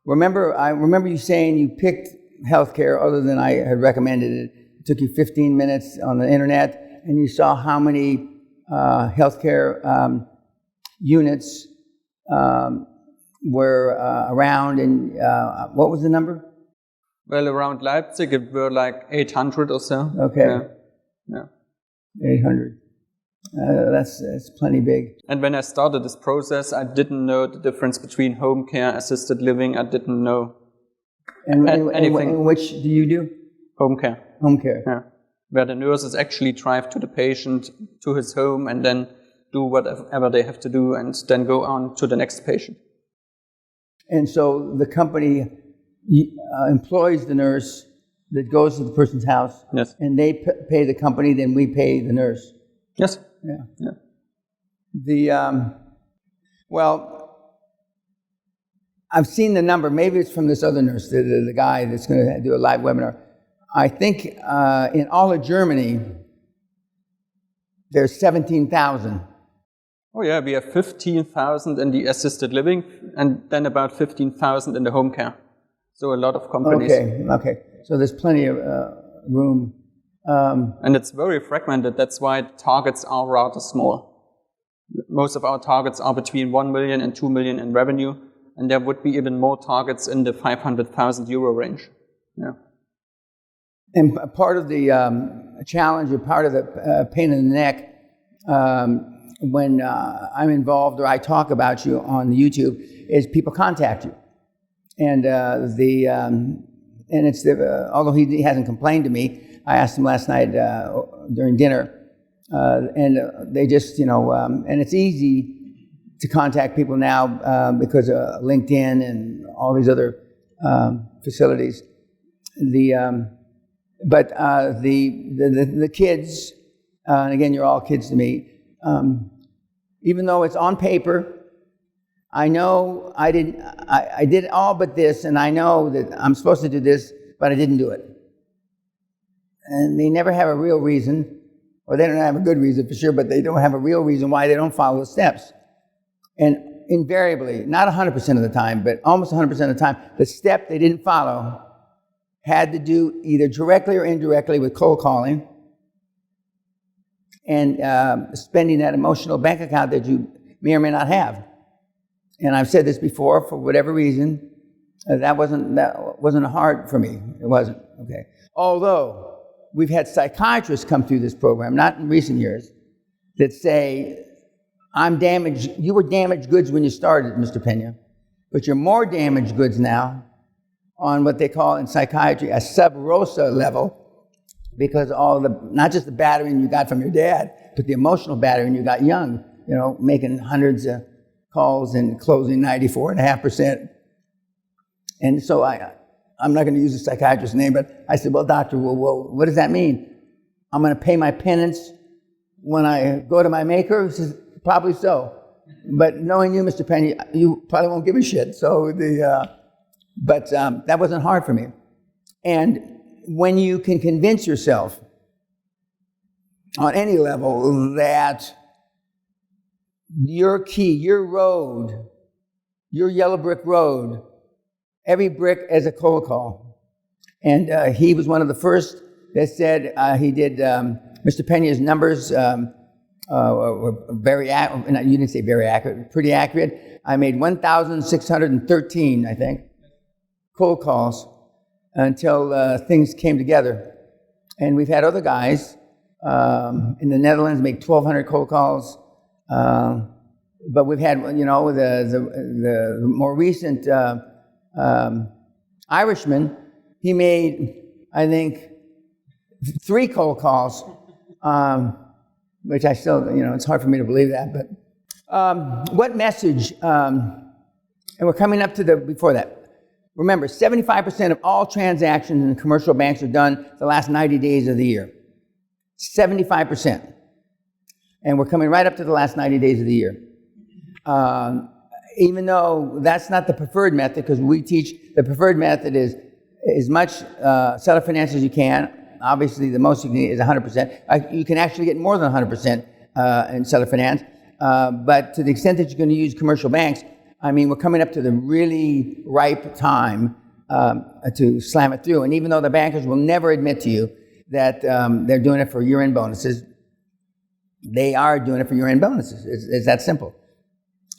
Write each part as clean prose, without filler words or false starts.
I remember you saying you picked healthcare other than I had recommended it. It took you 15 minutes on the internet, and you saw how many healthcare units were around, and what was the number? Well, around Leipzig, it were like 800 or so. Okay. Yeah. 800. That's plenty big. And when I started this process, I didn't know the difference between home care, assisted living. I didn't know anything. And which do you do? Home care. Home care. Yeah. Where the nurses actually drive to the patient, to his home, and then do whatever they have to do, and then go on to the next patient. And so the company employs the nurse that goes to the person's house. Yes. And they pay the company, then we pay the nurse. Yes. Yeah. Well, I've seen the number. Maybe it's from this other nurse, the guy that's going to do a live webinar. I think in all of Germany, there's 17,000. Oh yeah, we have 15,000 in the assisted living, and then about 15,000 in the home care. So a lot of companies. Okay. So there's plenty of room. And it's very fragmented. That's why targets are rather small. Most of our targets are between 1 million and 2 million in revenue, and there would be even more targets in the 500,000 euro range. Yeah. And part of the challenge, or part of the pain in the neck, when I'm involved or I talk about you on YouTube, is people contact you, and it's although he hasn't complained to me. I asked him last night during dinner, and they just, and it's easy to contact people now because of LinkedIn and all these other facilities. But the kids, and again, you're all kids to me. Even though it's on paper, I know I did all but this, and I know that I'm supposed to do this, but I didn't do it. And they never have a real reason, or they don't have a good reason for sure, but they don't have a real reason why they don't follow the steps. And invariably, not 100% of the time, but almost 100% of the time, the step they didn't follow had to do either directly or indirectly with cold calling and spending that emotional bank account that you may or may not have. And I've said this before, for whatever reason, that wasn't hard for me. It wasn't, okay. Although we've had psychiatrists come through this program, not in recent years, that say, I'm damaged. You were damaged goods when you started, Mr. Peña, but you're more damaged goods now on what they call in psychiatry a sub rosa level, because not just the battering you got from your dad, but the emotional battering you got young, making hundreds of calls and closing 94.5%. And so I'm not going to use a psychiatrist's name, but I said, well, doctor, well, what does that mean? I'm going to pay my penance when I go to my maker? He says, probably so. But knowing you, Mr. Peña, you probably won't give a shit. So but that wasn't hard for me. And when you can convince yourself on any level that your key, your road, your yellow brick road, every brick as a cold call. And he was one of the first that said he did Mr. Peña's numbers were very accurate. You didn't say very accurate, pretty accurate. I made 1,613, I think, cold calls until things came together. And we've had other guys in the Netherlands make 1,200 cold calls. But we've had, the more recent Irishman, he made, I think, 3 cold calls, which I still, it's hard for me to believe that. But what message, and we're coming up to before that. Remember, 75% of all transactions in commercial banks are done the last 90 days of the year. 75%. And we're coming right up to the last 90 days of the year. Even though that's not the preferred method, because we teach the preferred method is as much seller finance as you can. Obviously, the most you can get is 100%. You can actually get more than 100% in seller finance. But to the extent that you're going to use commercial banks, I mean, we're coming up to the really ripe time to slam it through. And even though the bankers will never admit to you that they're doing it for year-end bonuses, they are doing it for year-end bonuses. It's that simple.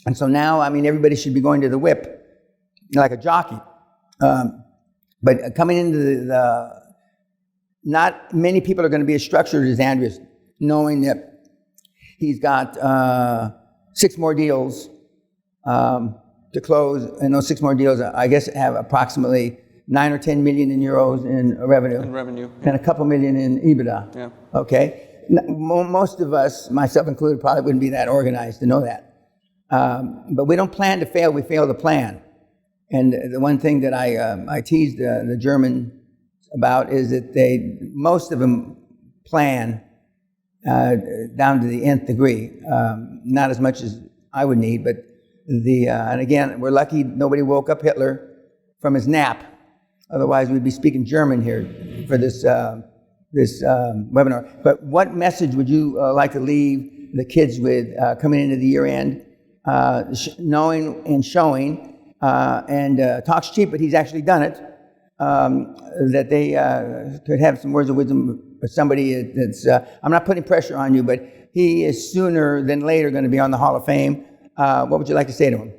And so now, I mean, everybody should be going to the whip like a jockey. But coming into the not many people are going to be as structured as Andreas, knowing that he's got 6 more deals to close, and those 6 more deals, I guess, have approximately 9 or 10 million euros in revenue. Yeah. And a couple million in EBITDA. Yeah. Okay? Most of us, myself included, probably wouldn't be that organized to know that. But we don't plan to fail, we fail to plan. And the one thing that I teased the German about is that most of them plan down to the nth degree. Not as much as I would need, but and again, we're lucky nobody woke up Hitler from his nap. Otherwise, we'd be speaking German here for this webinar. But what message would you like to leave the kids with coming into the year end, knowing and showing, and talks cheap, but he's actually done it, that they could have some words of wisdom for somebody that's, I'm not putting pressure on you, but he is sooner than later going to be on the Hall of Fame. What would you like to say to him?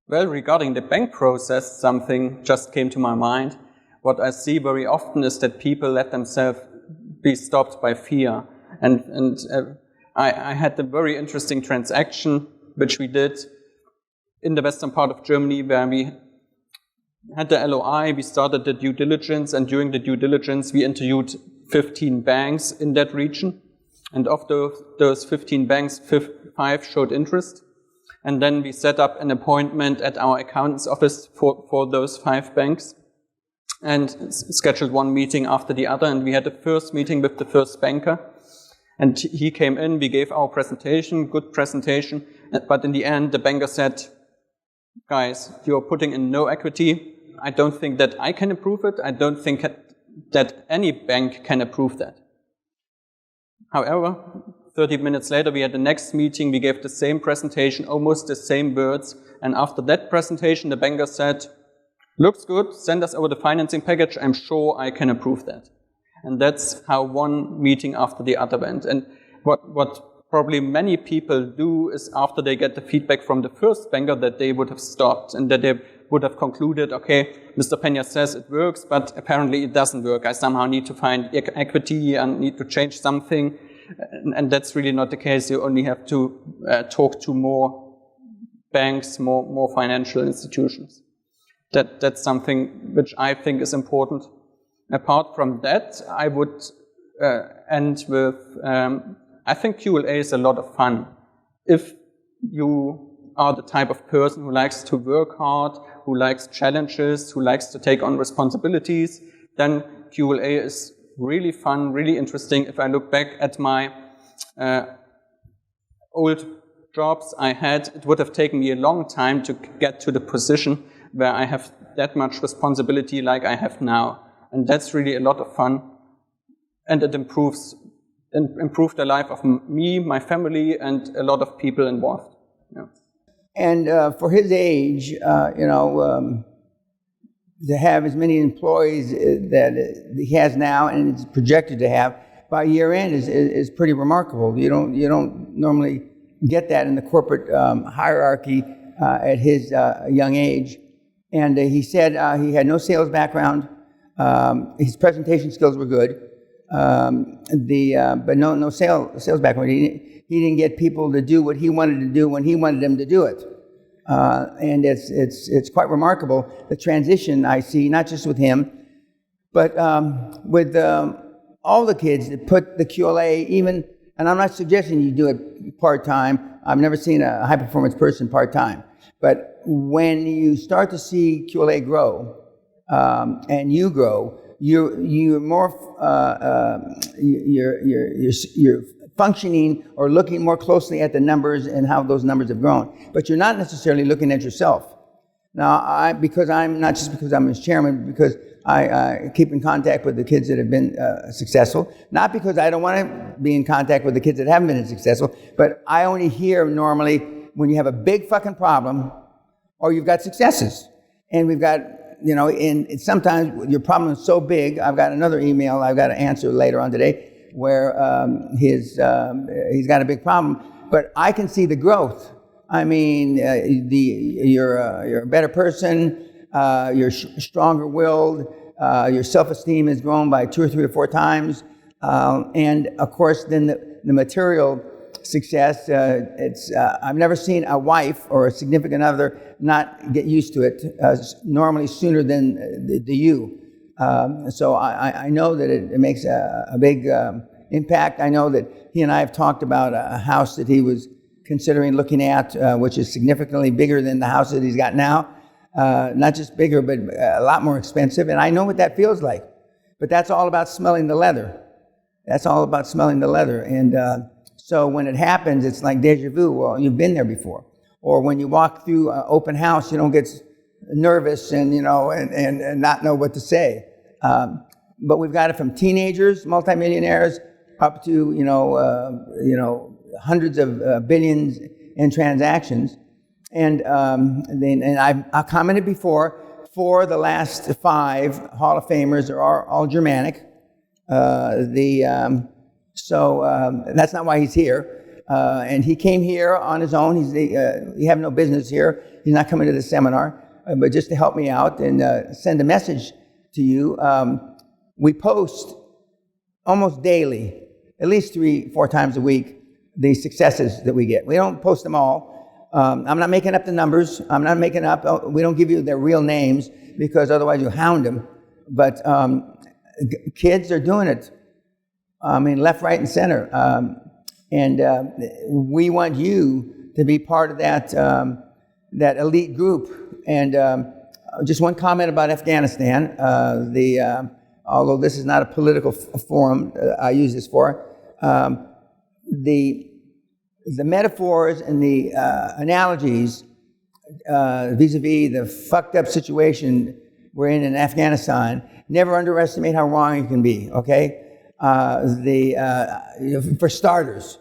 Well, regarding the bank process, something just came to my mind. What I see very often is that people let themselves be stopped by fear. And I had a very interesting transaction, which we did in the western part of Germany, where we had the LOI, we started the due diligence, and during the due diligence, we interviewed 15 banks in that region. And of those 15 banks, 5 showed interest. And then we set up an appointment at our accountant's office for those 5 banks and scheduled one meeting after the other. And we had the first meeting with the first banker. And he came in, we gave our presentation, good presentation. But in the end, the banker said, guys, you're putting in no equity. I don't think that I can approve it. I don't think that any bank can approve that. However, 30 minutes later, we had the next meeting. We gave the same presentation, almost the same words. And after that presentation, the banker said, looks good, send us over the financing package. I'm sure I can approve that. And that's how one meeting after the other went. And what probably many people do is after they get the feedback from the first banker that they would have stopped and that they would have concluded, okay, Mr. Peña says it works, but apparently it doesn't work. I somehow need to find equity and need to change something. And that's really not the case. You only have to talk to more banks, more financial institutions. That's something which I think is important. Apart from that, I would end with, I think QLA is a lot of fun. If you are the type of person who likes to work hard, who likes challenges, who likes to take on responsibilities, then QLA is really fun, really interesting. If I look back at my old jobs I had, it would have taken me a long time to get to the position where I have that much responsibility like I have now. And that's really a lot of fun. And it improved the life of me, my family, and a lot of people involved. Yeah. And for his age, to have as many employees that he has now and is projected to have by year end is pretty remarkable. You don't normally get that in the corporate hierarchy at his young age. And he said he had no sales background. His presentation skills were good, but no sales background. He didn't get people to do what he wanted to do when he wanted them to do it. And it's quite remarkable, the transition I see, not just with him, but with all the kids that put the QLA even, and I'm not suggesting you do it part-time. I've never seen a high-performance person part-time. But when you start to see QLA grow, and you grow, you're more, you're functioning or looking more closely at the numbers and how those numbers have grown. But you're not necessarily looking at yourself. Now, because I'm his chairman, because I keep in contact with the kids that have been successful, not because I don't want to be in contact with the kids that haven't been successful, but I only hear normally when you have a big fucking problem or you've got successes. And we've got, and sometimes your problem is so big. I've got another email I've got to answer later on today where he's got a big problem. But I can see the growth. I mean, you're a better person. You're stronger willed. Your self-esteem has grown by 2 or 3 or 4 times. And of course, then the material success, I've never seen a wife or a significant other not get used to it normally sooner than the you. So I know that it makes a big impact. I know that he and I have talked about a house that he was considering looking at, which is significantly bigger than the house that he's got now. Not just bigger, but a lot more expensive. And I know what that feels like. But that's all about smelling the leather. That's all about smelling the leather. And so when it happens, it's like deja vu. Well, you've been there before. Or when you walk through an open house, you don't get nervous and not know what to say. But we've got it from teenagers, multimillionaires, up to hundreds of billions in transactions. And I've commented before. 4 of the last 5 Hall of Famers are all Germanic. So that's not why he's here. And he came here on his own. He have no business here. He's not coming to the seminar, but just to help me out and send a message to you. We post almost daily, at least 3-4 times a week, the successes that we get. We don't post them all. I'm not making up the numbers. I'm not making up. We don't give you their real names because otherwise you hound them. But kids are doing it. I mean, left, right, and center. And we want you to be part of that elite group. And just one comment about Afghanistan. Although this is not a political forum, I use this for the metaphors and the analogies vis-a-vis the fucked up situation we're in Afghanistan. Never underestimate how wrong you can be. Okay. For starters,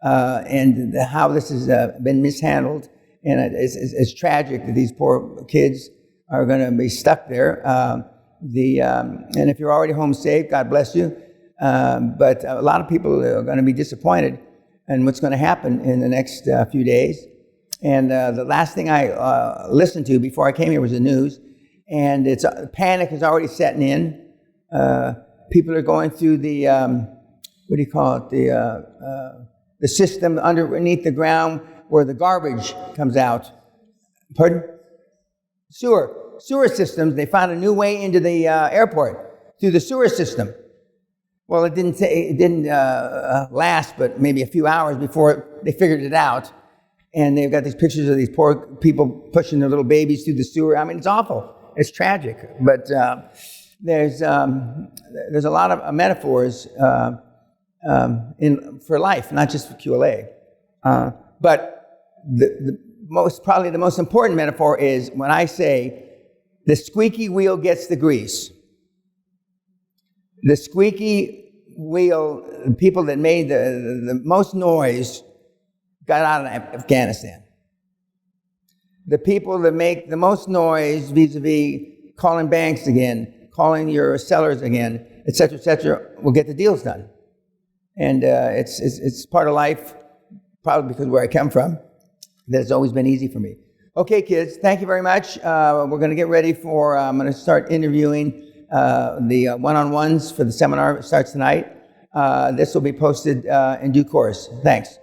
and how this has been mishandled, and it's tragic that these poor kids are going to be stuck there. And if you're already home safe, God bless you. But a lot of people are going to be disappointed in what's going to happen in the next few days. And the last thing I listened to before I came here was the news, and panic is already setting in. People are going through the the system underneath the ground where the garbage comes out. Pardon? Sewer systems. They found a new way into the airport through the sewer system. Well, it didn't last, but maybe a few hours before they figured it out. And they've got these pictures of these poor people pushing their little babies through the sewer. I mean, it's awful. It's tragic. But there's a lot of metaphors for life, not just for QLA. But probably the most important metaphor is when I say the squeaky wheel gets the grease. The squeaky wheel, the people that made the most noise got out of Afghanistan. The people that make the most noise vis-a-vis calling banks again, calling your sellers again, et cetera, will get the deals done. And it's part of life, probably because where I come from, that it's always been easy for me. Okay, kids, thank you very much. We're going to get ready for, I'm going to start interviewing the one-on-ones for the seminar. It starts tonight. This will be posted in due course. Thanks.